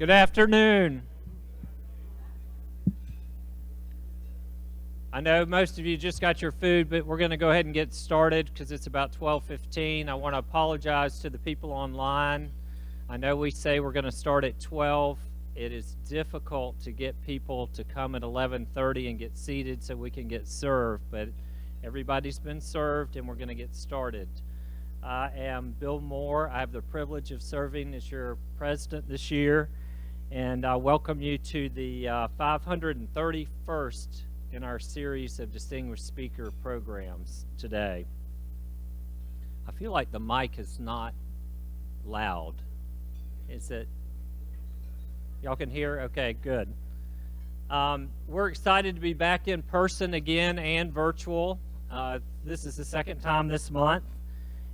Good afternoon. I know most of you just got your food, but we're going to go ahead and get started because it's about 12:15. I want to apologize to the people online. I know we say we're going to start at 12. It is difficult to get people to come at 11:30 and get seated so we can get served, but everybody's been served and we're going to get started. I am Bill Moore. I have the privilege of serving as your president this year, and I welcome you to the 531st in our series of Distinguished Speaker programs today. I feel like the mic is not loud. Is it? Y'all can hear? Okay, good. We're excited to be back in person again and virtual. This is the second time this month,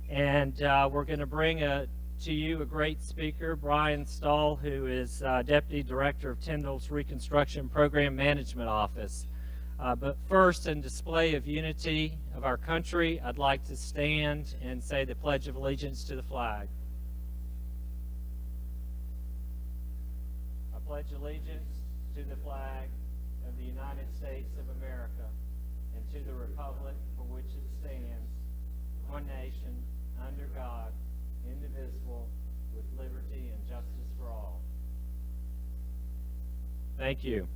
and we're going to bring to you a great speaker, Brian Stahl, who is Deputy Director of Tyndall's Reconstruction Program Management Office. But first, in display of unity of our country, I'd like to stand and say the Pledge of Allegiance to the flag. I pledge allegiance to the flag of the United States of America and to the republic for which it stands, one nation, under God, indivisible, with liberty and justice for all. Thank you.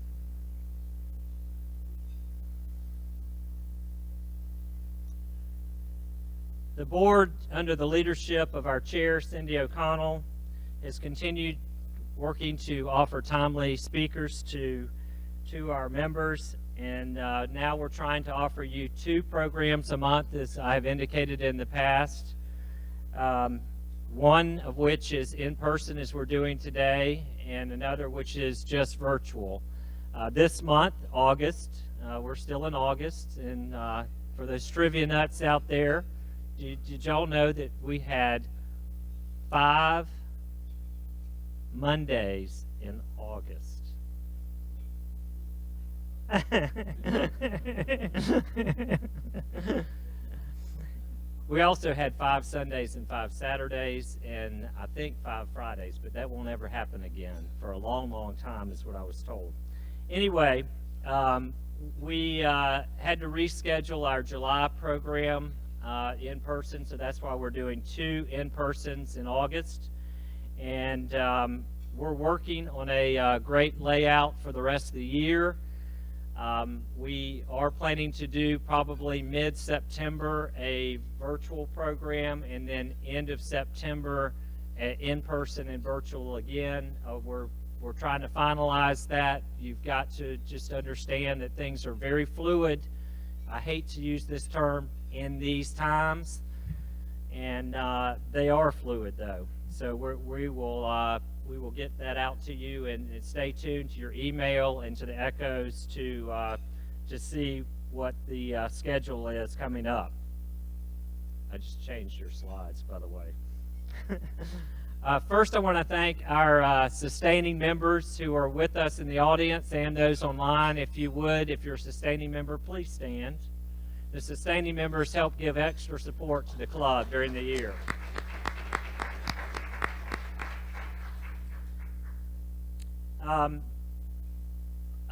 The board, under the leadership of our chair, Cindy O'Connell, has continued working to offer timely speakers to our members, and now we're trying to offer you 2 programs a month, as I've indicated in the past. One of which is in person, as we're doing today, and another which is just virtual. This month, August, we're still in August, and for those trivia nuts out there, did y'all know that we had 5 Mondays in August? We also had 5 Sundays and 5 Saturdays, and I think 5 Fridays, but that won't ever happen again for a long, long time, is what I was told. Anyway, we had to reschedule our July program in person, so that's why we're doing 2 in-persons in August. And we're working on a great layout for the rest of the year. We are planning to do probably mid-September a virtual program, and then end of September in-person and virtual again. We're trying to finalize that. You've got to just understand that things are very fluid. I hate to use this term in these times, and they are fluid though. So we will get that out to you, and stay tuned to your email and to the echoes to see what the schedule is coming up. I just changed your slides, by the way. First, I want to thank our sustaining members who are with us in the audience and those online. If you would, if you're a sustaining member, please stand. The sustaining members help give extra support to the club during the year.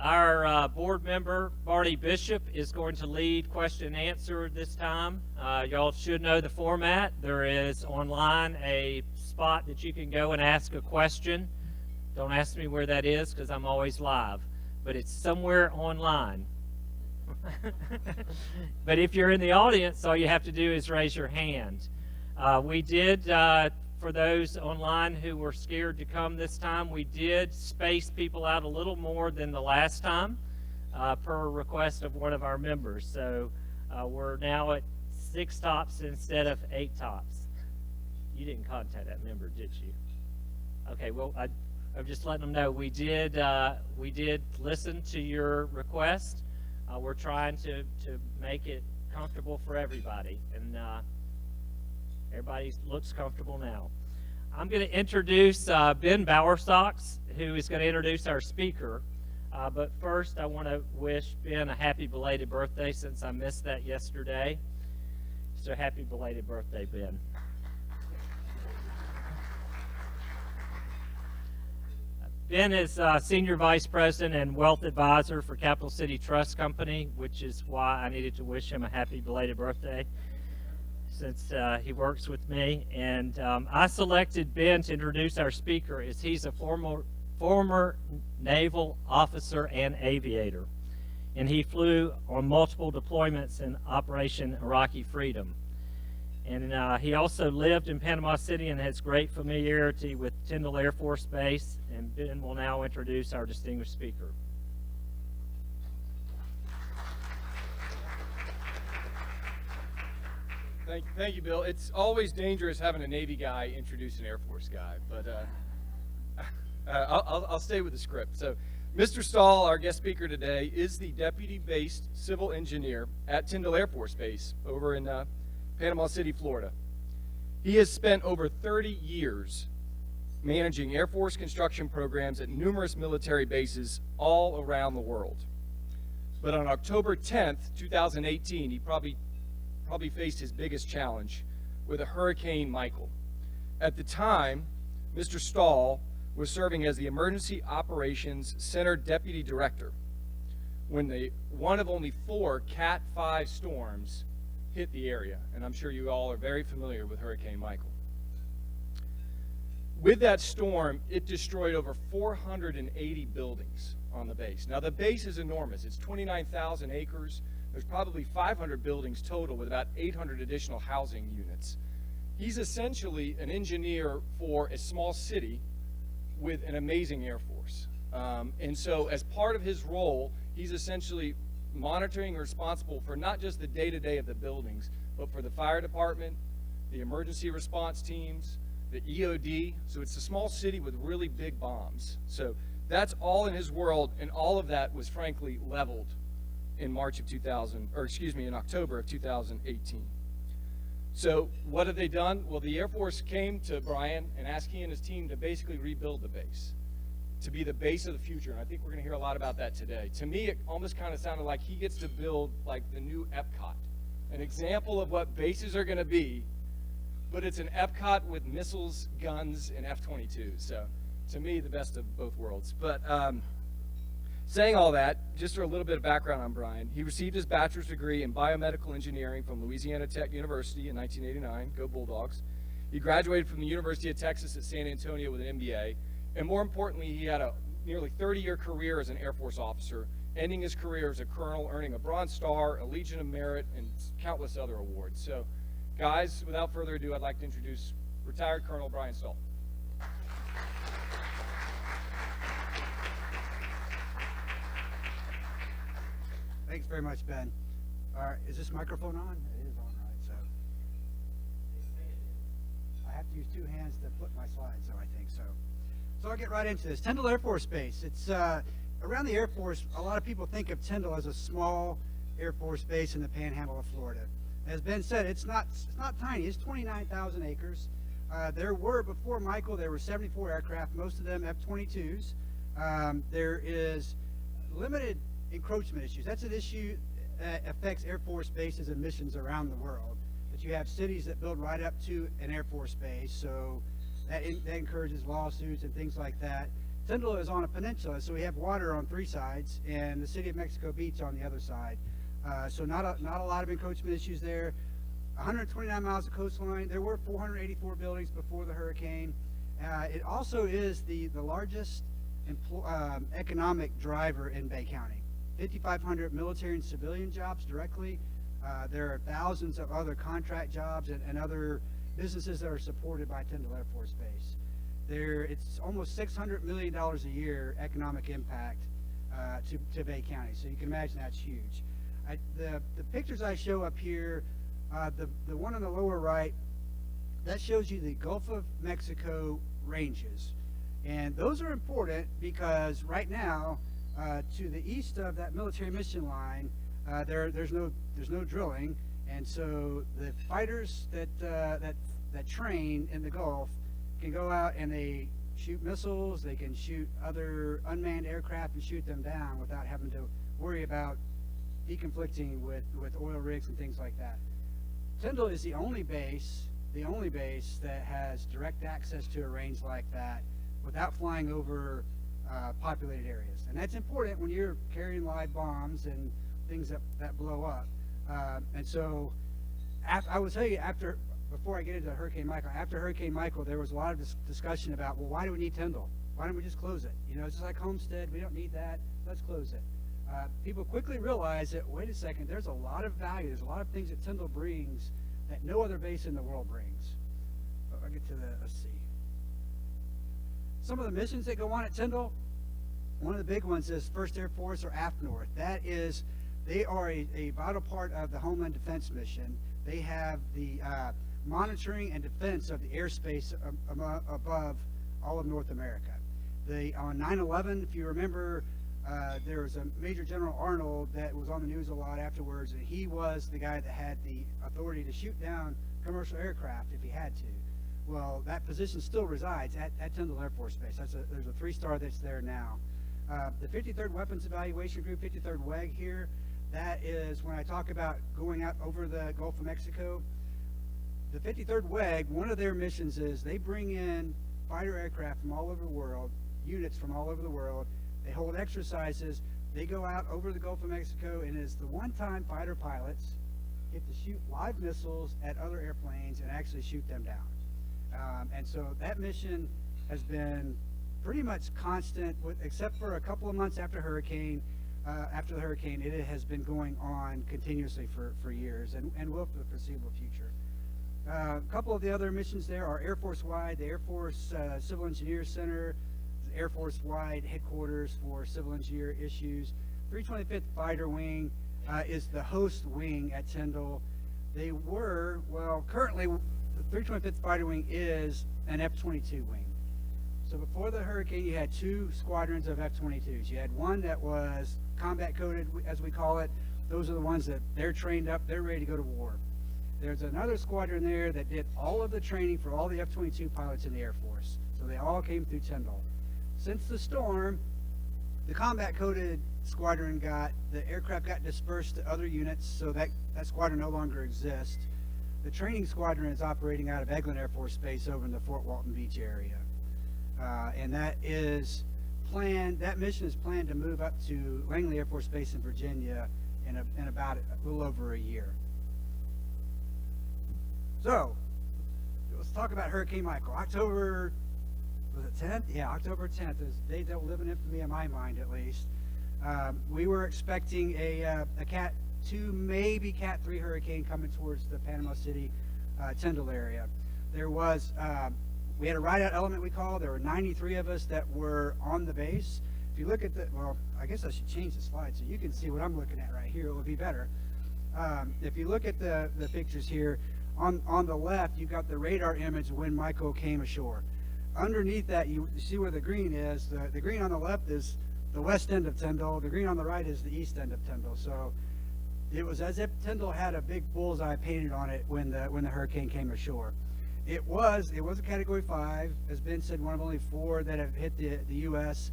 Our board member, Barney Bishop, is going to lead question and answer this time. Y'all should know the format. There is online a spot that you can go and ask a question. Don't ask me where that is because I'm always live, but it's somewhere online. But if you're in the audience, all you have to do is raise your hand. We did, for those online who were scared to come this time, we did space people out a little more than the last time, per request of one of our members. So we're now at 6 tops instead of 8 tops. You didn't contact that member, did you? Okay, well, I'm just letting them know we did listen to your request. We're trying to make it comfortable for everybody, and everybody looks comfortable now. I'm going to introduce Ben Bowersox, who is going to introduce our speaker. But first, I want to wish Ben a happy belated birthday, since I missed that yesterday. So happy belated birthday, Ben. Ben is Senior Vice President and Wealth Advisor for Capital City Trust Company, which is why I needed to wish him a happy belated birthday, since he works with me. And I selected Ben to introduce our speaker, as he's a former naval officer and aviator, and he flew on multiple deployments in Operation Iraqi Freedom. And he also lived in Panama City and has great familiarity with Tyndall Air Force Base. And Ben will now introduce our distinguished speaker. Thank you, Bill. It's always dangerous having a Navy guy introduce an Air Force guy, but I'll stay with the script. So, Mr. Stahl, our guest speaker today, is the deputy-based civil engineer at Tyndall Air Force Base over in Panama City, Florida. He has spent over 30 years managing Air Force construction programs at numerous military bases all around the world. But on October 10th, 2018, he probably faced his biggest challenge with a Hurricane Michael. At the time, Mr. Stahl was serving as the Emergency Operations Center Deputy Director when one of only 4 Cat 5 storms hit the area, and I'm sure you all are very familiar with Hurricane Michael. With that storm, it destroyed over 480 buildings on the base. Now, the base is enormous. It's 29,000 acres. There's probably 500 buildings total with about 800 additional housing units. He's essentially an engineer for a small city with an amazing Air Force. And so as part of his role, he's essentially monitoring and responsible for not just the day-to-day of the buildings, but for the fire department, the emergency response teams, the EOD. So it's a small city with really big bombs. So that's all in his world, and all of that was frankly leveled in in October of 2018. So what have they done? Well, the Air Force came to Brian and asked he and his team to basically rebuild the base, to be the base of the future. And I think we're going to hear a lot about that today. To me, it almost kind of sounded like he gets to build like the new Epcot, an example of what bases are going to be, but it's an Epcot with missiles, guns, and F-22. So to me, the best of both worlds. But saying all that, just for a little bit of background on Brian, he received his bachelor's degree in biomedical engineering from Louisiana Tech University in 1989. Go Bulldogs. He graduated from the University of Texas at San Antonio with an MBA. And more importantly, he had a nearly 30-year career as an Air Force officer, ending his career as a colonel, earning a Bronze Star, a Legion of Merit, and countless other awards. So, guys, without further ado, I'd like to introduce retired Colonel Brian Stahl. Thanks very much, Ben. Is this microphone on? It is on, right? So I have to use 2 hands to put my slides, so I think so. So I'll get right into this. Tyndall Air Force Base. It's around the Air Force. A lot of people think of Tyndall as a small Air Force base in the Panhandle of Florida. As Ben said, it's not tiny. It's 29,000 acres. There were, before Michael, there were 74 aircraft, most of them F-22s. There is limited encroachment issues. That's an issue that affects Air Force bases and missions around the world. That you have cities that build right up to an Air Force base, so that encourages lawsuits and things like that. Tyndall is on a peninsula, so we have water on 3 sides, and the city of Mexico Beach on the other side. So not a lot of encroachment issues there. 129 miles of coastline. There were 484 buildings before the hurricane. It also is the largest economic driver in Bay County. 5,500 military and civilian jobs directly. There are thousands of other contract jobs and other businesses that are supported by Tyndall Air Force Base. It's almost $600 million a year economic impact to Bay County, so you can imagine that's huge. The pictures I show up here, the one on the lower right, that shows you the Gulf of Mexico ranges. And those are important because right now, to the east of that military mission line, there's no drilling, and so the fighters that train in the Gulf can go out and they shoot missiles, they can shoot other unmanned aircraft and shoot them down without having to worry about deconflicting with oil rigs and things like that. Tyndall is the only base that has direct access to a range like that without flying over populated areas. And that's important when you're carrying live bombs and things that blow up. And so I will tell you, before I get into Hurricane Michael, after Hurricane Michael, there was a lot of discussion about, well, why do we need Tyndall? Why don't we just close it? You know, it's just like Homestead. We don't need that. Let's close it. People quickly realized that, wait a second, there's a lot of value. There's a lot of things that Tyndall brings that no other base in the world brings. I'll get to let's see. Some of the missions that go on at Tyndall, one of the big ones is 1st Air Force or AF North. They are a vital part of the Homeland Defense mission. They have the monitoring and defense of the airspace above all of North America. On 9/11, if you remember, there was a Major General Arnold that was on the news a lot afterwards, and he was the guy that had the authority to shoot down commercial aircraft if he had to. Well, that position still resides at Tyndall Air Force Base. There's a 3-star that's there now. The 53rd Weapons Evaluation Group, 53rd WEG here, that is when I talk about going out over the Gulf of Mexico. The 53rd WEG, one of their missions is they bring in fighter aircraft from all over the world, units from all over the world. They hold exercises. They go out over the Gulf of Mexico, and it's the one time fighter pilots get to shoot live missiles at other airplanes and actually shoot them down. And so that mission has been pretty much constant, except for a couple of months after the hurricane, it has been going on continuously for years and will for the foreseeable future. A couple of the other missions there are Air Force-wide, the Air Force Civil Engineer Center, Air Force-wide headquarters for civil engineer issues. 325th Fighter Wing is the host wing at Tyndall. Currently the 325th Fighter Wing is an F-22 wing. So before the hurricane, you had 2 squadrons of F-22s. You had one that was combat coded, as we call it. Those are the ones that they're trained up, they're ready to go to war. There's another squadron there that did all of the training for all the F-22 pilots in the Air Force. So they all came through Tyndall. Since the storm, the combat coded squadron the aircraft got dispersed to other units, so that squadron no longer exists. The training squadron is operating out of Eglin Air Force Base over in the Fort Walton Beach area. And that mission is planned to move up to Langley Air Force Base in Virginia in about a little over a year. So, let's talk about Hurricane Michael. October 10th? Yeah, October 10th is a date that will live in infamy in my mind, at least. We were expecting a Cat 2, maybe Cat 3 hurricane coming towards the Panama City, Tyndall area. We had a ride-out element, we call. There were 93 of us that were on the base. If you look at I guess I should change the slide so you can see what I'm looking at right here. It would be better. If you look at the pictures here, on the left, you've got the radar image when Michael came ashore. Underneath that, you see where the green is. The green on the left is the west end of Tyndall. The green on the right is the east end of Tyndall. So it was as if Tyndall had a big bullseye painted on it when the hurricane came ashore. It was a Category 5, as Ben said, one of only 4 that have hit the U.S.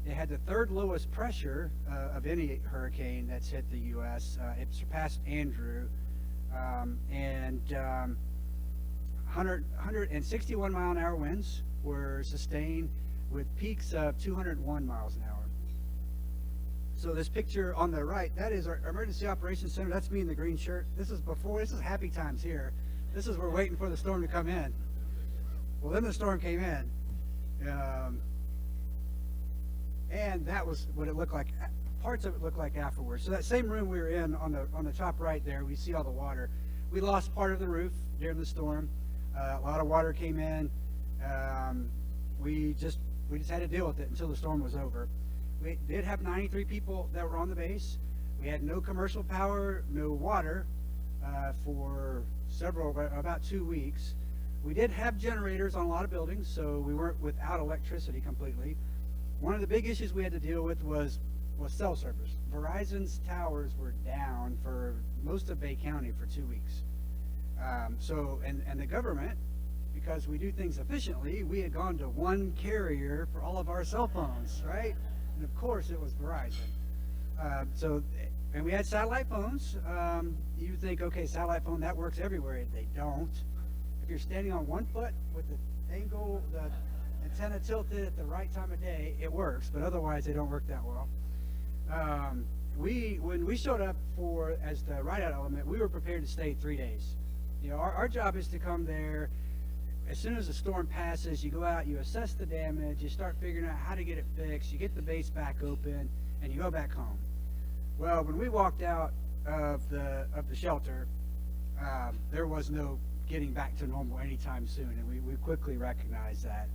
It had the 3rd lowest pressure of any hurricane that's hit the U.S. It surpassed Andrew, and 161 mile an hour winds were sustained with peaks of 201 miles an hour. So this picture on the right, that is our Emergency Operations Center. That's me in the green shirt. This is happy times here. This is we're waiting for the storm to come in. Well, then the storm came in. And that was what it looked like. Parts of it looked like afterwards. So that same room we were in on the top right there, we see all the water. We lost part of the roof during the storm. A lot of water came in. We just had to deal with it until the storm was over. We did have 93 people that were on the base. We had no commercial power, no water for about 2 weeks. We did have generators on a lot of buildings, so we weren't without electricity completely. One of the big issues we had to deal with was cell service. Verizon's towers were down for most of Bay County for 2 weeks. And the government, because we do things efficiently, we had gone to one carrier for all of our cell phones, right? And of course it was Verizon. And we had satellite phones. You think, okay, satellite phone, that works everywhere. They don't. If you're standing on one foot with the Antenna tilted at the right time of day, it works, but otherwise they don't work that well. When we showed up as the ride-out element, we were prepared to stay 3 days. You know, our job is to come there. As soon as the storm passes, you go out, you assess the damage, you start figuring out how to get it fixed, you get the base back open, and you go back home. Well, when we walked out of the shelter, there was no getting back to normal anytime soon, and we quickly recognized that.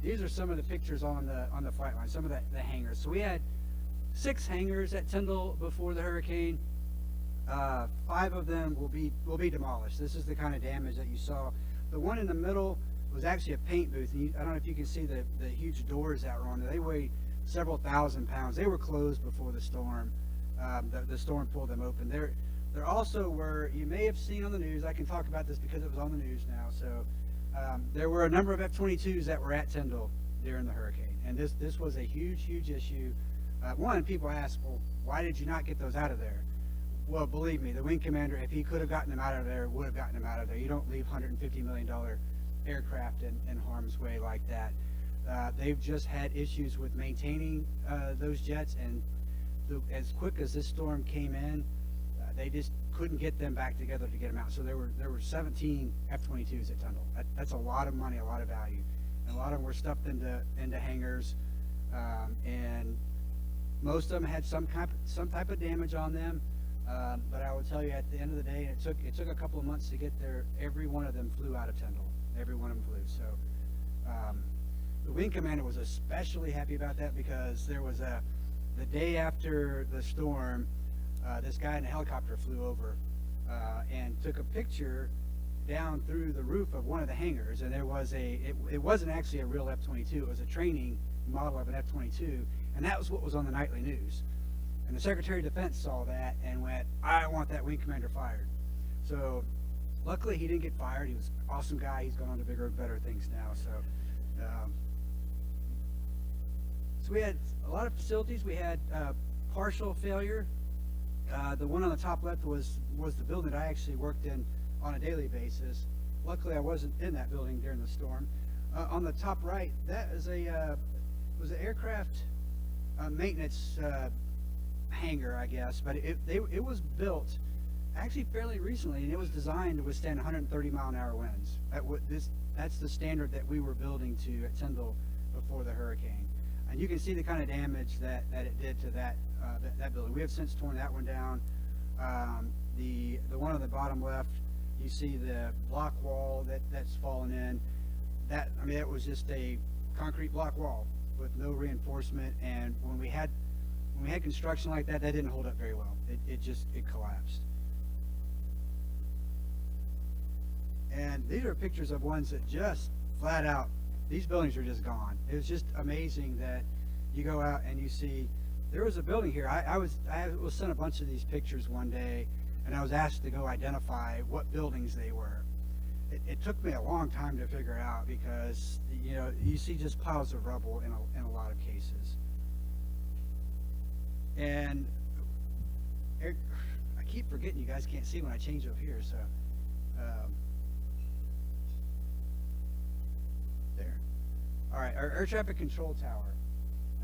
These are some of the pictures on the flight line, some of the hangars. So we had 6 hangars at Tyndall before the hurricane. 5 of them will be demolished. This is the kind of damage that you saw. The one in the middle was actually a paint booth. And I don't know if you can see the huge doors that were on there. They weigh several thousand pounds. They were closed before the storm. The storm pulled them open. There also were, you may have seen on the news, I can talk about this because it was on the news now, so there were a number of F-22s that were at Tyndall during the hurricane. And this was a huge, huge issue. One, people ask, well, why did you not get those out of there? Well, believe me, the wing commander, if he could have gotten them out of there, would have gotten them out of there. You don't leave $150 million aircraft in harm's way like that. They've just had issues with maintaining those jets, and as quick as this storm came in, they just couldn't get them back together to get them out. So there were 17 F-22s at Tyndall. That's a lot of money, a lot of value, and a lot of them were stuffed into hangars, and most of them had some type of damage on them. But I will tell you, at the end of the day, it took a couple of months to get there. Every one of them flew out of Tyndall. Every one of them flew. So the wing commander was especially happy about that, because there was the day after the storm, this guy in a helicopter flew over and took a picture down through the roof of one of the hangars, and there was it wasn't actually a real F-22, it was a training model of an F-22, and that was what was on the nightly news. And the Secretary of Defense saw that and went, I want that wing commander fired. So luckily he didn't get fired. He was an awesome guy. He's gone on to bigger and better things now. So we had a lot of facilities. We had partial failure. The one on the top left was the building that I actually worked in on a daily basis. Luckily, I wasn't in that building during the storm. On the top right, that is was an aircraft maintenance hangar, I guess, but it was built actually fairly recently, and it was designed to withstand 130-mile-an-hour winds. That's the standard that we were building to at Tyndall before the hurricane. And you can see the kind of damage that it did to that building. We have since torn that one down. The one on the bottom left, you see the block wall that's fallen in. It was just a concrete block wall with no reinforcement. And when we had construction like that didn't hold up very well. It collapsed. And these are pictures of ones that just flat out, these buildings are just gone. It was just amazing that you go out and you see, there was a building here. I was sent a bunch of these pictures one day, and I was asked to go identify what buildings they were. It took me a long time to figure out, because you see just piles of rubble in a lot of cases. And I keep forgetting you guys can't see when I change up here, so there. All right, our air traffic control tower.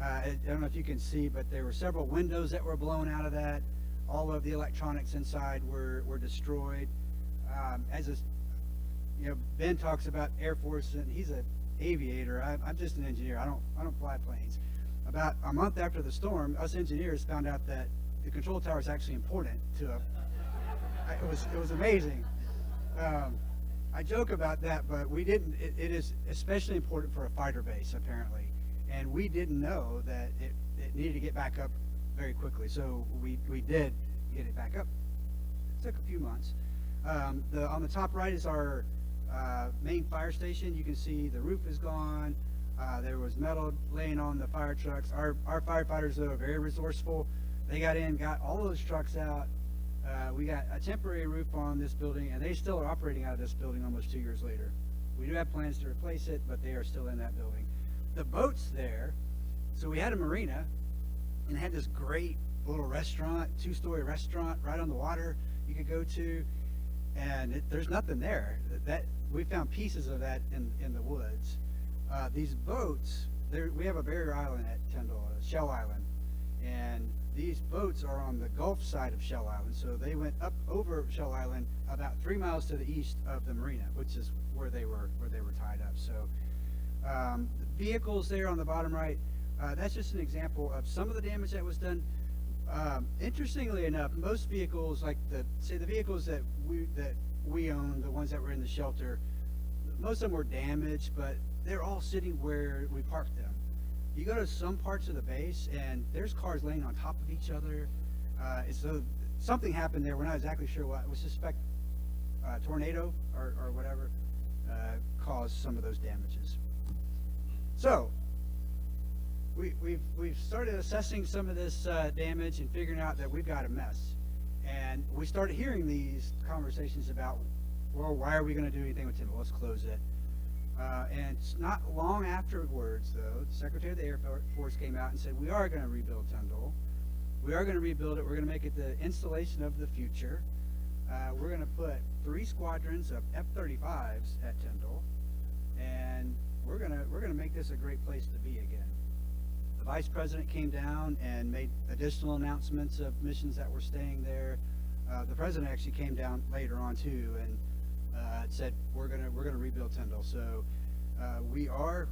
I don't know if you can see, but there were several windows that were blown out of that. All of the electronics inside were destroyed. Ben talks about Air Force, and he's an aviator. I'm just an engineer. I don't fly planes. About a month after the storm, us engineers found out that the control tower is actually important to it was amazing. I joke about that, but we didn't. It is especially important for a fighter base, apparently, and we didn't know that it needed to get back up very quickly. So we did get it back up. It took a few months. On the top right is our main fire station. You can see the roof is gone. There was metal laying on the fire trucks. Our firefighters, though, are very resourceful. They got in, got all those trucks out. We got a temporary roof on this building, and they still are operating out of this building almost 2 years later. We do have plans to replace it, but they are still in that building. The boats there, so we had a marina, and it had this great little restaurant, 2-story restaurant right on the water you could go to, and there's nothing there. that we found pieces of that in the woods. These boats, we have a barrier island at Tyndall, Shell Island, and these boats are on the Gulf side of Shell Island. So they went up over Shell Island about 3 miles to the east of the marina, which is where they were tied up. So the vehicles there on the bottom right, that's just an example of some of the damage that was done. Interestingly enough, most vehicles, like the vehicles that we own, the ones that were in the shelter, most of them were damaged, but they're all sitting where we parked them. You go to some parts of the base, and there's cars laying on top of each other. So something happened there. We're not exactly sure what. We suspect tornado or whatever caused some of those damages. So we've started assessing some of this damage and figuring out that we've got a mess. And we started hearing these conversations about, well, why are we going to do anything with Tyndall? Let's close it. And it's not long afterwards, though, the Secretary of the Air Force came out and said, we are going to rebuild Tyndall. We are going to rebuild it. We're going to make it the installation of the future. We're going to put 3 squadrons of F-35s at Tyndall, and we're going to make this a great place to be again. The Vice President came down and made additional announcements of missions that were staying there. The President actually came down later on too, and said we're gonna rebuild Tyndall. So we are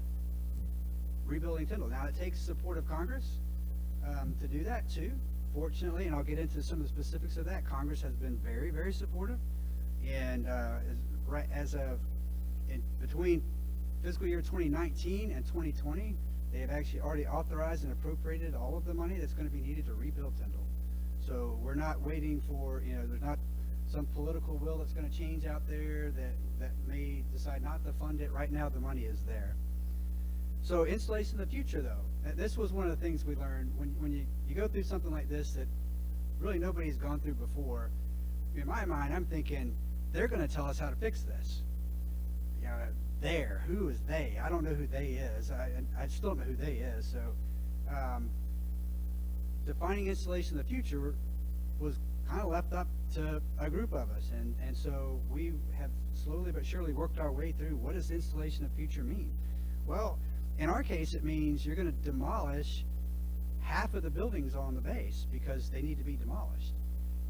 rebuilding Tyndall. Now it takes support of Congress to do that too. Fortunately, and I'll get into some of the specifics of that, Congress has been very, very supportive. And between fiscal year 2019 and 2020, they have actually already authorized and appropriated all of the money that's going to be needed to rebuild Tyndall. So we're not waiting for, there's not some political will that's going to change out there that may decide not to fund it. Right now, the money is there. So installation of the future, though, this was one of the things we learned when you go through something like this that really nobody's gone through before. In my mind, I'm thinking they're going to tell us how to fix this. Who is they? I don't know who they is. I still don't know who they is. So defining installation of the future was kind of left up to a group of us, and so we have slowly but surely worked our way through what does installation of future mean. Well, in our case, it means you're going to demolish half of the buildings on the base because they need to be demolished,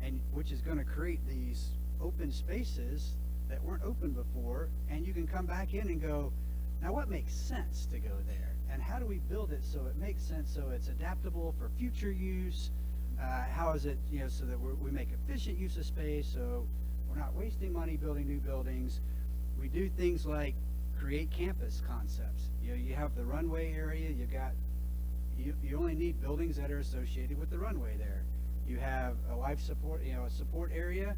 and which is going to create these open spaces that weren't open before, and you can come back in and go, now what makes sense to go there, and how do we build it so it makes sense, so it's adaptable for future use. How is it, so that we make efficient use of space, so we're not wasting money building new buildings. We do things like create campus concepts. You have the runway area. You only need buildings that are associated with the runway there. You have a life support, a support area.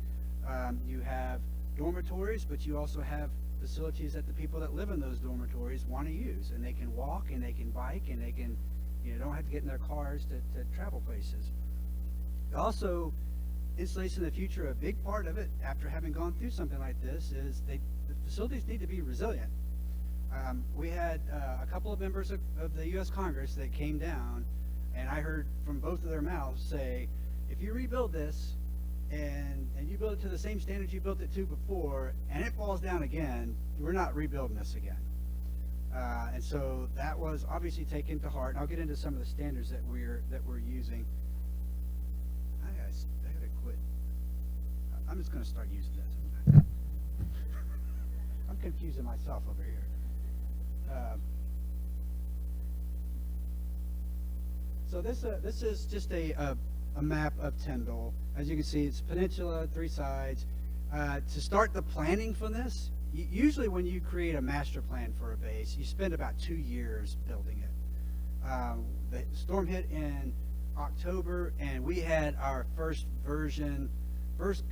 You have dormitories, but you also have facilities that the people that live in those dormitories want to use, and they can walk and they can bike and they can, don't have to get in their cars to travel places. Also, installation of the future, a big part of it, after having gone through something like this, is the facilities need to be resilient. We had a couple of members of the U.S. Congress that came down, and I heard from both of their mouths say, if you rebuild this, and you build it to the same standards you built it to before, and it falls down again, we're not rebuilding this again. And so that was obviously taken to heart, and I'll get into some of the standards that we're using. I gotta quit. I'm just gonna start using this. I'm confusing myself over here. So this is just a map of Tyndall. As you can see, it's peninsula, 3 sides. To start the planning for this, usually when you create a master plan for a base, you spend about 2 years building it. The storm hit in October, and we had our first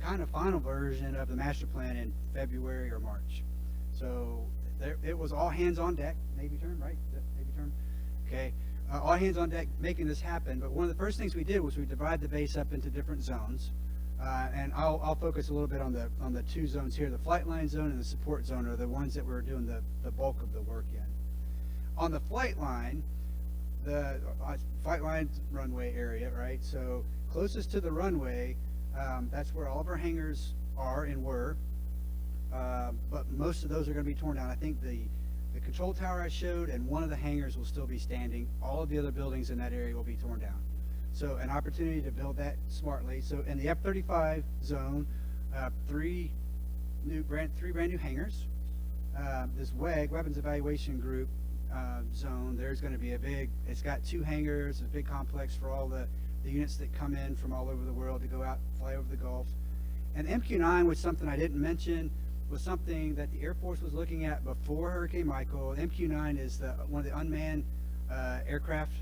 kind of final version of the master plan in February or March. So it was all hands on deck, Navy term, right? Navy term? Okay. All hands on deck making this happen. But one of the first things we did was we divided the base up into different zones. And I'll focus a little bit on the 2 zones here. The flight line zone and the support zone are the ones that we're doing the bulk of the work in. On the flight line runway area, right? So closest to the runway, that's where all of our hangars are and were. But most of those are going to be torn down. I think the control tower I showed and one of the hangars will still be standing. All of the other buildings in that area will be torn down. So an opportunity to build that smartly. So in the F-35 zone, three brand new hangars. This WEG, Weapons Evaluation Group zone, there's going to be it's got 2 hangars, a big complex for all the units that come in from all over the world to go out, fly over the Gulf. And MQ-9 was something I didn't mention, was something that the Air Force was looking at before Hurricane Michael. MQ-9 is one of the unmanned aircraft,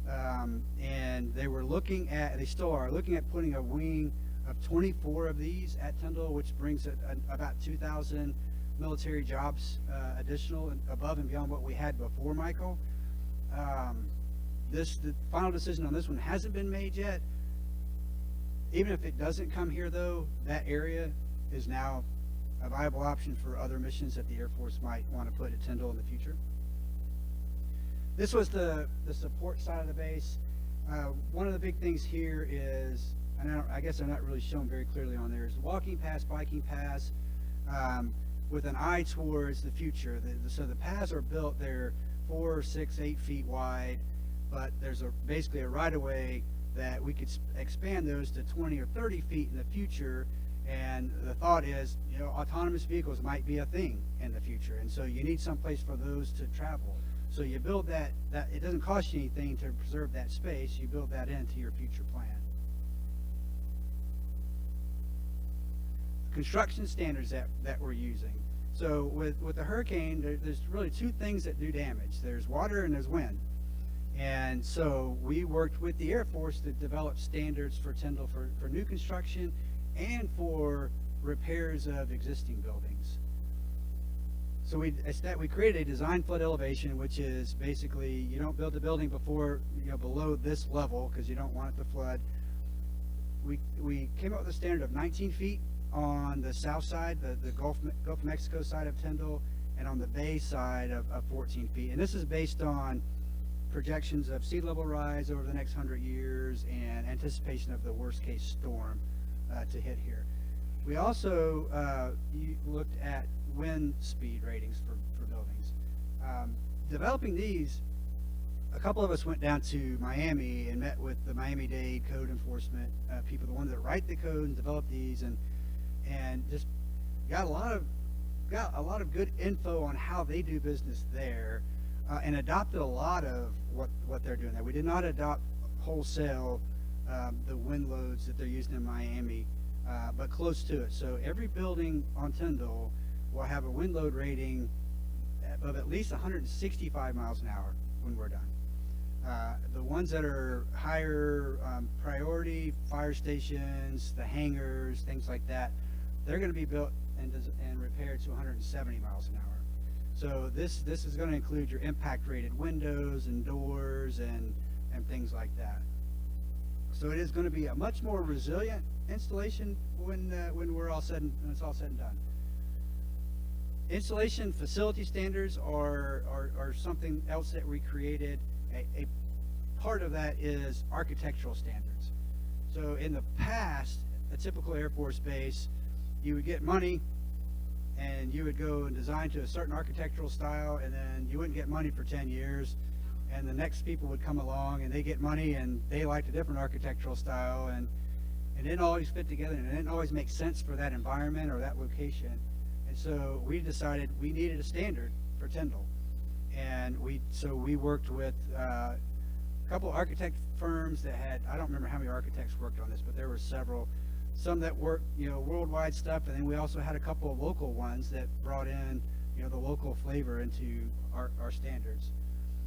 and they still are looking at putting a wing of 24 of these at Tyndall, which brings about 2,000 military jobs additional and above and beyond what we had before Michael. The final decision on this one hasn't been made yet. Even if it doesn't come here, though, that area is now a viable option for other missions that the Air Force might want to put at Tyndall in the future. This was the support side of the base. One of the big things here is, and I guess they're not really shown very clearly on there, is walking paths, biking paths, with an eye towards the future. So the paths are built, they're 4, 6, 8 feet wide, but there's basically a right-of-way that we could expand those to 20 or 30 feet in the future. And the thought is, autonomous vehicles might be a thing in the future, and so you need some place for those to travel. So you build that it doesn't cost you anything to preserve that space. You build that into your future plan. Construction standards that we're using. So with the hurricane, there's really 2 things that do damage. There's water and there's wind. And so we worked with the Air Force to develop standards for Tyndall for new construction and for repairs of existing buildings. So we created a design flood elevation, which is basically you don't build a building below this level because you don't want it to flood. We came up with a standard of 19 feet on the south side, the Gulf of Mexico side of Tyndall, and on the bay side of 14 feet. And this is based on projections of sea level rise over the next 100 years and anticipation of the worst case storm to hit here. We also looked at wind speed ratings for buildings. Developing these, a couple of us went down to Miami and met with the Miami-Dade code enforcement people, the ones that write the code and develop these, and just got a lot of good info on how they do business there, and adopted a lot of what they're doing there. We did not adopt wholesale the wind loads that they're using in Miami, but close to it. So every building on Tyndall will have a wind load rating of at least 165 miles an hour when we're done. The ones that are higher priority, fire stations, the hangars, things like that, they're going to be built and repaired to 170 miles an hour. So this is going to include your impact rated windows and doors and things like that. So it is going to be a much more resilient installation when it's all said and done. Installation facility standards are something else that we created. A part of that is architectural standards. So in the past, a typical Air Force base, you would get money and you would go and design to a certain architectural style, and then you wouldn't get money for 10 years, and the next people would come along and they get money and they liked a different architectural style, and it didn't always fit together, and it didn't always make sense for that environment or that location. And so we decided we needed a standard for Tyndall, and so we worked with a couple architect firms that had, I don't remember how many architects worked on this, but there were several. Some that worked, worldwide stuff, and then we also had a couple of local ones that brought in, the local flavor into our standards.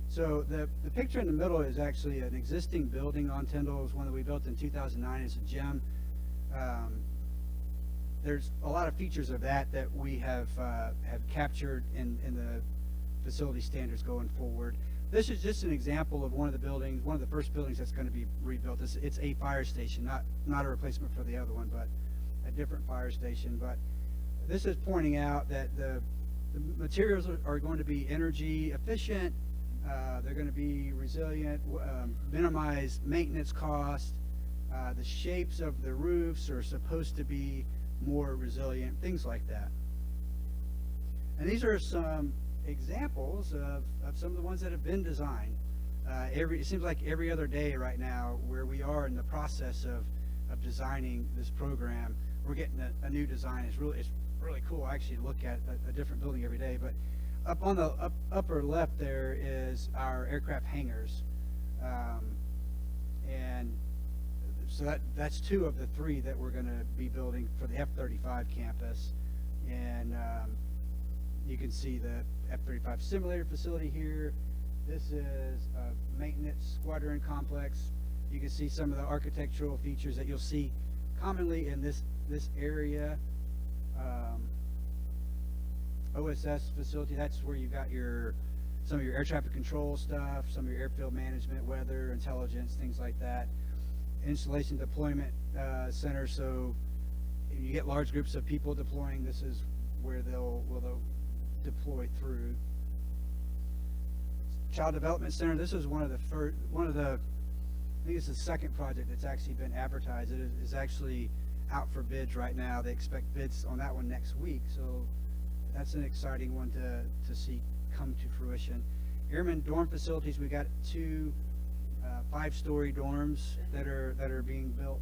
So the picture in the middle is actually an existing building on Tyndall. It was one that we built in 2009. It's a gym. There's a lot of features of that we have captured in the facility standards going forward. This is just an example of one of the first buildings that's going to be rebuilt. It's a fire station, not a replacement for the other one, but a different fire station. But this is pointing out that the materials are going to be energy efficient. They're going to be resilient, minimize maintenance costs. The shapes of the roofs are supposed to be more resilient, things like that. And these are some examples of some of the ones that have been designed. It seems like every other day right now, where we are in the process of designing this program, we're getting a new design. It's really cool actually to look at a different building every day. But up on the upper left there is our aircraft hangars, and so that's 2 of the 3 that we're going to be building for the F-35 campus. And you can see the F-35 simulator facility here. This is a maintenance squadron complex. You can see some of the architectural features that you'll see commonly in this area. OSS facility, that's where you got some of your air traffic control stuff, some of your airfield management, weather, intelligence, things like that. Installation deployment center, so if you get large groups of people deploying, this is where they'll deploy through. Child Development Center, this is one of the I think it's the second project that's actually been advertised. It is actually out for bids right now. They expect bids on that one next week, so that's an exciting one to see come to fruition. Airman dorm facilities, we got 2 5-story dorms that are being built.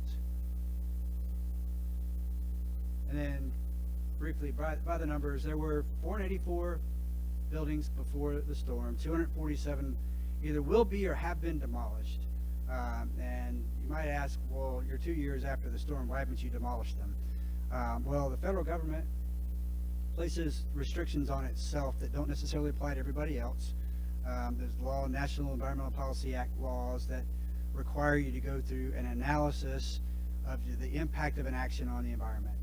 And then briefly, by the numbers, there were 484 buildings before the storm. 247 either will be or have been demolished. And you might ask, well, you're 2 years after the storm, why haven't you demolished them? Well, the federal government places restrictions on itself that don't necessarily apply to everybody else. There's law, National Environmental Policy Act laws that require you to go through an analysis of the impact of an action on the environment.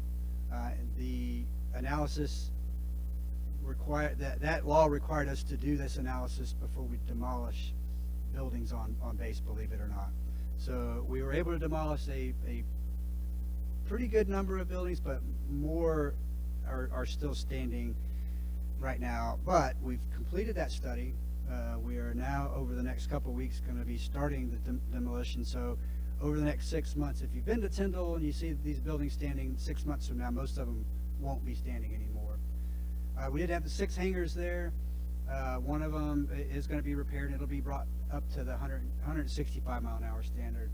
The analysis that law required us to do this analysis before we demolish buildings on base, believe it or not. So we were able to demolish a pretty good number of buildings, but more are still standing right now. But we've completed that study. We are now, over the next couple of weeks, going to be starting the demolition. So over the next 6 months, if you've been to Tyndall and you see these buildings standing, 6 months from now, most of them won't be standing anymore. We did have the 6 hangars there. One of them is going to be repaired, and it'll be brought up to the 165 mile an hour standard.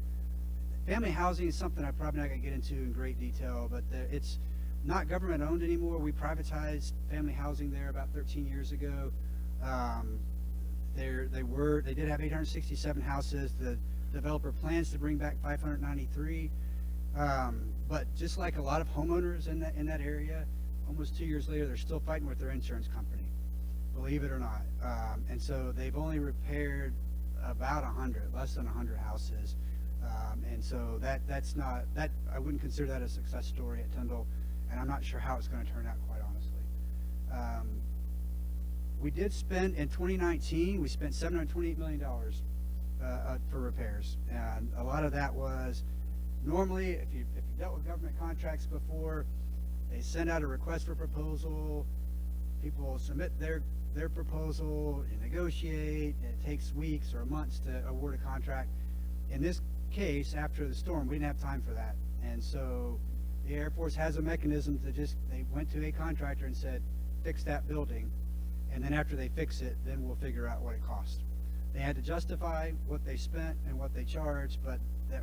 Family housing is something I'm probably not going to get into in great detail, but it's not government owned anymore. We privatized family housing there about 13 years ago. They did have 867 houses. The developer plans to bring back 593. But just like a lot of homeowners in that area, almost 2 years later, they're still fighting with their insurance company, believe it or not. And so they've only repaired about 100, less than 100 houses. And so that's not, I wouldn't consider that a success story at Tyndall, and I'm not sure how it's going to turn out, quite honestly. We did spend, in 2019, we spent $728 million for repairs. And a lot of that was, normally, if you dealt with government contracts before, they send out a request for proposal, people submit their proposal, you negotiate, and it takes weeks or months to award a contract. In this case, after the storm, we didn't have time for that. And so the Air Force has a mechanism to they went to a contractor and said, fix that building. And then after they fix it, then we'll figure out what it cost. They had to justify what they spent and what they charged, but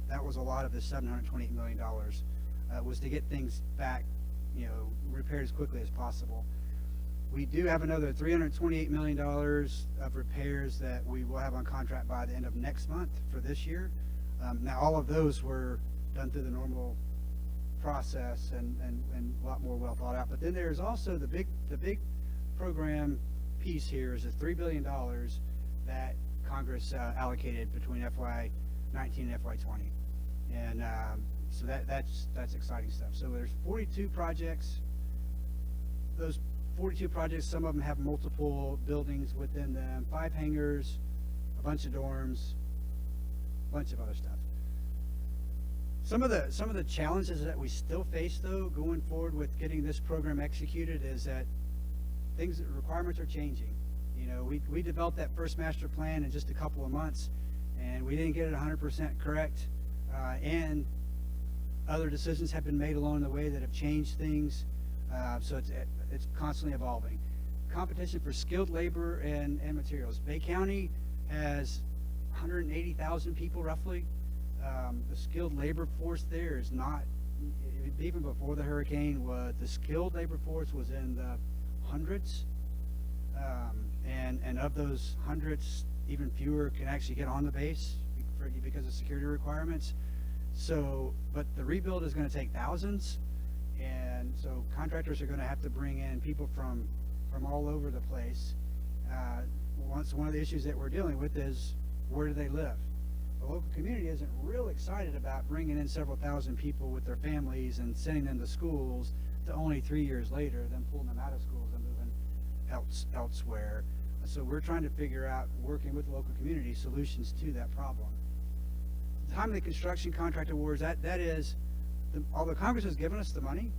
that was a lot of the $728 million, was to get things back, repaired as quickly as possible. We do have another $328 million of repairs that we will have on contract by the end of next month for this year. Now, all of those were done through the normal process and a lot more well thought out. But then there's also the big program piece here is the $3 billion that Congress allocated between FY19 and FY20, and so that's exciting stuff. So there's 42 projects. Those 42 projects, some of them have multiple buildings within them, 5 hangars, a bunch of dorms, a bunch of other stuff. Some of the challenges that we still face, though, going forward with getting this program executed, is that requirements are changing. We developed that first master plan in just a couple of months, and we didn't get it 100% correct. And other decisions have been made along the way that have changed things. So it's constantly evolving. competition for skilled labor and materials. Bay County has 180,000 people roughly. The skilled labor force there is not, even before the hurricane, the skilled labor force was in the hundreds. And of those hundreds, even fewer can actually get on the base because of security requirements. So, but the rebuild is going to take thousands, and so contractors are going to have to bring in people from all over the place. One of the issues that we're dealing with is, where do they live? The local community isn't real excited about bringing in several thousand people with their families and sending them to schools to only 3 years later, then pulling them out of schools and moving elsewhere. So we're trying to figure out, working with the local community, solutions to that problem. The time of the construction contract awards, that is, although Congress has given us the money,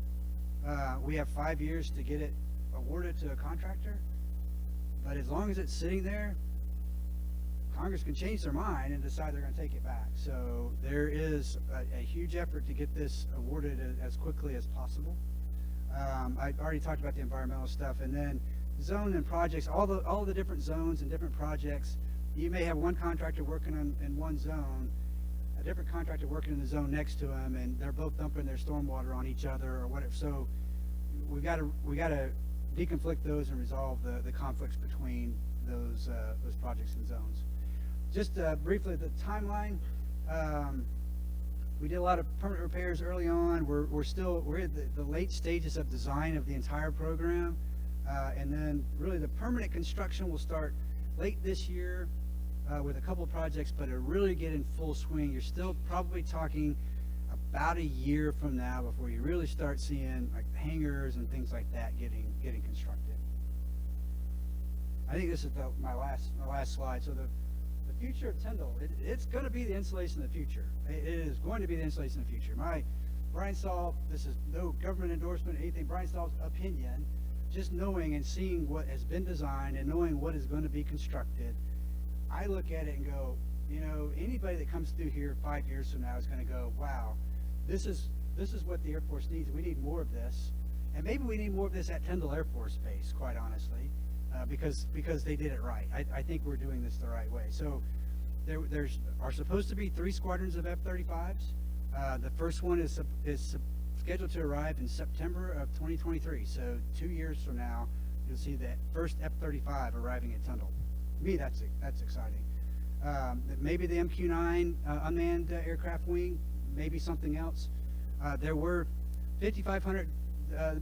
we have 5 years to get it awarded to a contractor. But as long as it's sitting there, Congress can change their mind and decide they're going to take it back. So there is a huge effort to get this awarded as quickly as possible. I already talked about the environmental stuff, and then zone and projects, all the different zones and different projects. You may have one contractor working in one zone, a different contractor working in the zone next to them, and they're both dumping their stormwater on each other or whatever. So we got to deconflict those and resolve the conflicts between those projects and zones. Just briefly, the timeline. We did a lot of permanent repairs early on. We're at the late stages of design of the entire program, and then really the permanent construction will start late this year with a couple of projects, but it'll really get in full swing. You're still probably talking about a year from now before you really start seeing like hangars and things like that getting constructed. I think this is my last slide. So the future of Tyndall, it's going to be the installation of the future. It is going to be the installation of the future. Brian Stahl, this is no government endorsement or anything, Brian Stahl's opinion, just knowing and seeing what has been designed and knowing what is going to be constructed, I look at it and go, you know, anybody that comes through here 5 years from now is going to go, wow, this is what the Air Force needs. We need more of this. And maybe we need more of this at Tyndall Air Force Base, quite honestly. Because they did it right. I think we're doing this the right way. So there are supposed to be 3 squadrons of F-35s. The first one is scheduled to arrive in September of 2023. So 2 years from now, you'll see the first F-35 arriving at Tyndall. To me, that's exciting. Maybe the MQ-9 unmanned aircraft wing, maybe something else. There were 5,500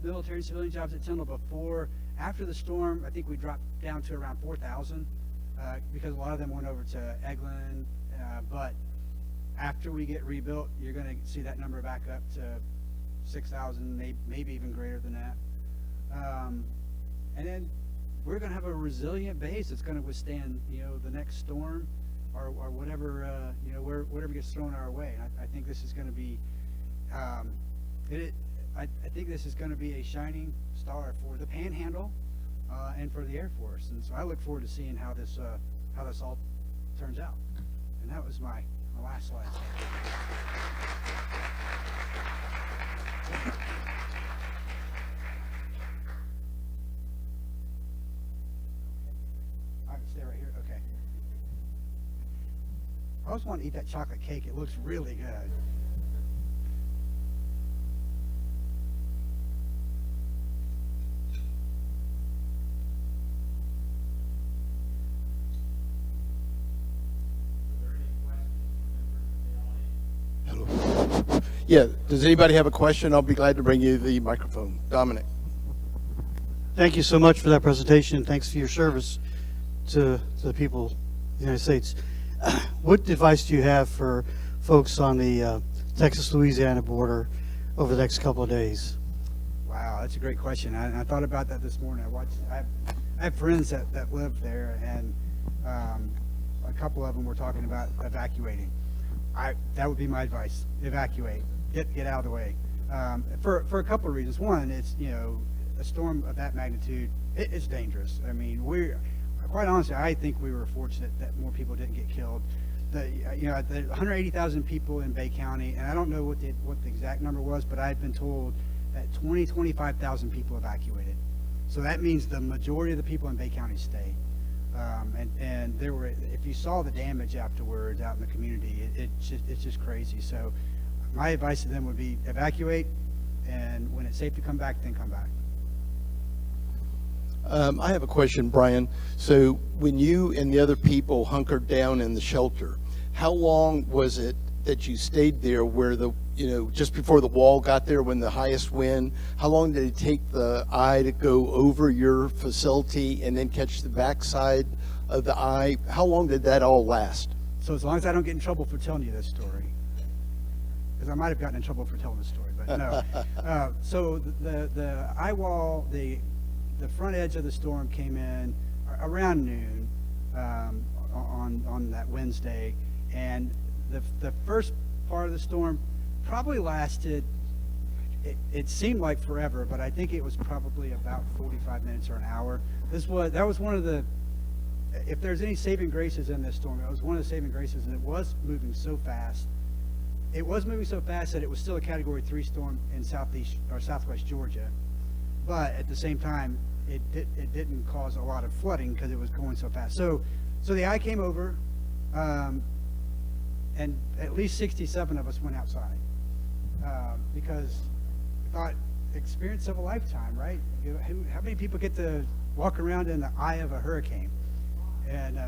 military and civilian jobs at Tyndall before. After the storm, I think we dropped down to around 4,000 because a lot of them went over to Eglin. But after we get rebuilt, you're going to see that number back up to 6,000, maybe even greater than that. And then we're going to have a resilient base that's going to withstand, you know, the next storm or whatever, you know, whatever gets thrown our way. And I think this is going to be, I think this is going to be a shining star for the Panhandle and for the Air Force, and so I look forward to seeing how this all turns out. And that was my last slide. I can stay right here. Okay. I always want to eat that chocolate cake. It looks really good. Yeah, does anybody have a question? I'll be glad to bring you the microphone. Dominic. Thank you so much for that presentation. Thanks for your service to the people of the United States. What advice do you have for folks on the Texas-Louisiana border over the next couple of days? Wow, that's a great question. I thought about that this morning. I have friends that live there, and a couple of them were talking about evacuating. That would be my advice: evacuate, get out of the way. For a couple of reasons. One, it's, you know, a storm of that magnitude, it's dangerous. I mean, quite honestly, I think we were fortunate that more people didn't get killed. You know, the 180,000 people in Bay County, and I don't know what the exact number was, but I had been told that 25,000 people evacuated. So So that means the majority of the people in Bay County stay. And there were, if you saw the damage afterwards out in the community, it's just crazy. So my advice to them would be evacuate, and when it's safe to come back, then come back. I have a question, Brian. So when you and the other people hunkered down in the shelter, how long was it that you stayed there where just before the wall got there when the highest wind? How long did it take the eye to go over your facility and then catch the backside of the eye? How long did that all last? So as long as I don't get in trouble for telling you this story, because I might have gotten in trouble for telling this story, but no. So the eye wall, the front edge of the storm came in around noon on that Wednesday, and the first part of the storm probably lasted, it seemed like forever, but I think it was probably about 45 minutes or an hour. That was one of the, if there's any saving graces in this storm, it was one of the saving graces, and it was moving so fast. It was moving so fast that it was still a Category 3 storm in southeast or southwest Georgia, but at the same time, it didn't cause a lot of flooding because it was going so fast. So the eye came over, and at least 67 of us went outside because we thought, experience of a lifetime, right? How many people get to walk around in the eye of a hurricane? And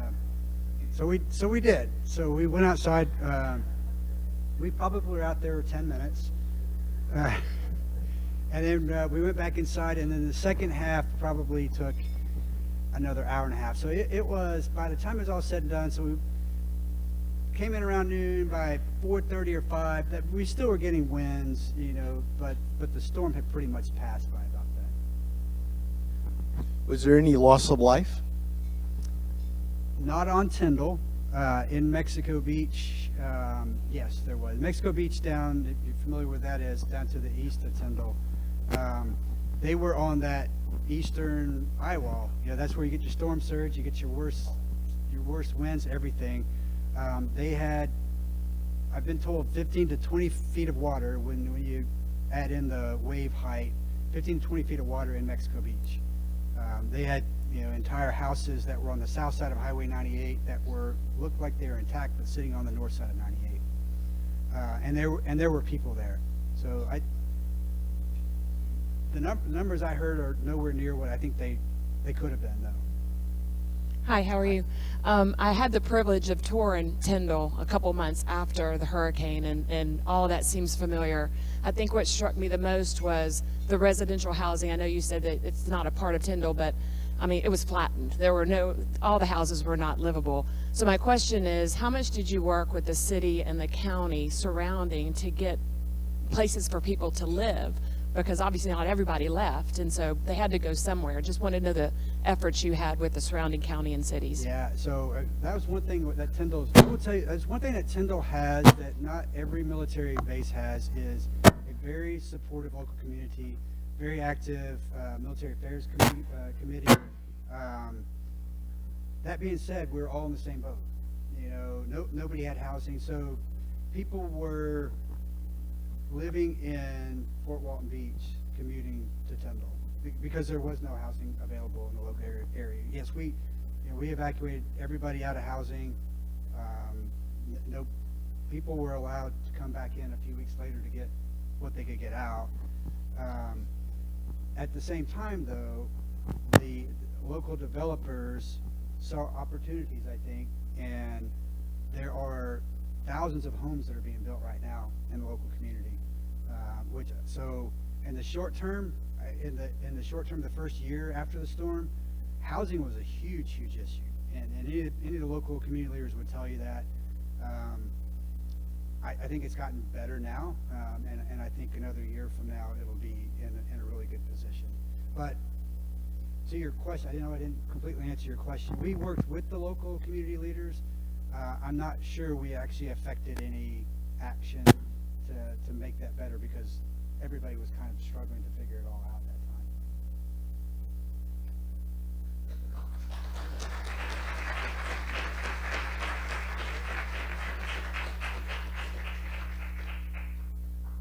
so we did. So we went outside. We probably were out there 10 minutes. And then we went back inside, and then the second half probably took another hour and a half. So it was, by the time it was all said and done, so we came in around noon. By 4:30 or 5, that we still were getting winds, but the storm had pretty much passed by about then. Was there any loss of life? Not on Tyndall. In Mexico Beach, yes, there was. Mexico Beach down, if you're familiar with that, is down to the east of Tyndall. They were on that eastern eye wall. That's where you get your storm surge, you get your worst winds, everything. They had, I've been told, 15 to 20 feet of water when you add in the wave height, 15 to 20 feet of water in Mexico Beach. They had entire houses that were on the south side of Highway 98 that looked like they were intact, but sitting on the north side of 98. And there were people there. So the numbers I heard are nowhere near what I think they could have been, though. Hi, how are you? I had the privilege of touring Tyndall a couple months after the hurricane, and all of that seems familiar. I think what struck me the most was the residential housing. I know you said that it's not a part of Tyndall, but I mean, it was flattened. All the houses were not livable. So my question is, how much did you work with the city and the county surrounding to get places for people to live? Because obviously not everybody left, and so they had to go somewhere. Just wanted to know the efforts you had with the surrounding county and cities. Yeah, so that was one thing that I will tell you, that's one thing that Tyndall has that not every military base has, is a very supportive local community, very active military affairs committee. That being said, we're all in the same boat. Nobody had housing, so people were living in Fort Walton Beach, commuting to Tyndall because there was no housing available in the local area. Yes, we evacuated everybody out of housing. No, people were allowed to come back in a few weeks later to get what they could get out. At the same time, though, the local developers saw opportunities, I think, and there are thousands of homes that are being built right now in the local community. So in the short term, the first year after the storm, housing was a huge issue, and any of the local community leaders would tell you that. I think it's gotten better now, and I think another year from now it'll be in a really good position. But to your question, I didn't completely answer your question. We worked with the local community leaders. I'm not sure we actually affected any action to make that better because everybody was kind of struggling to figure it all out at that time.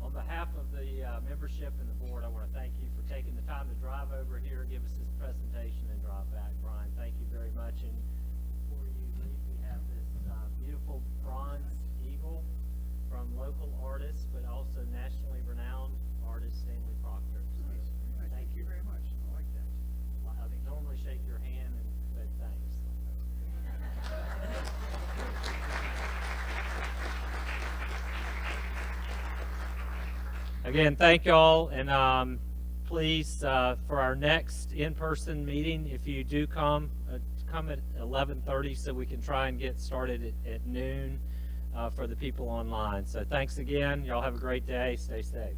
On behalf of the membership and the board, I want to thank you for taking the time to drive over here, give us this Again, thank y'all, and please, for our next in-person meeting, if you do come at 11:30 so we can try and get started at noon for the people online. So thanks again. Y'all have a great day. Stay safe.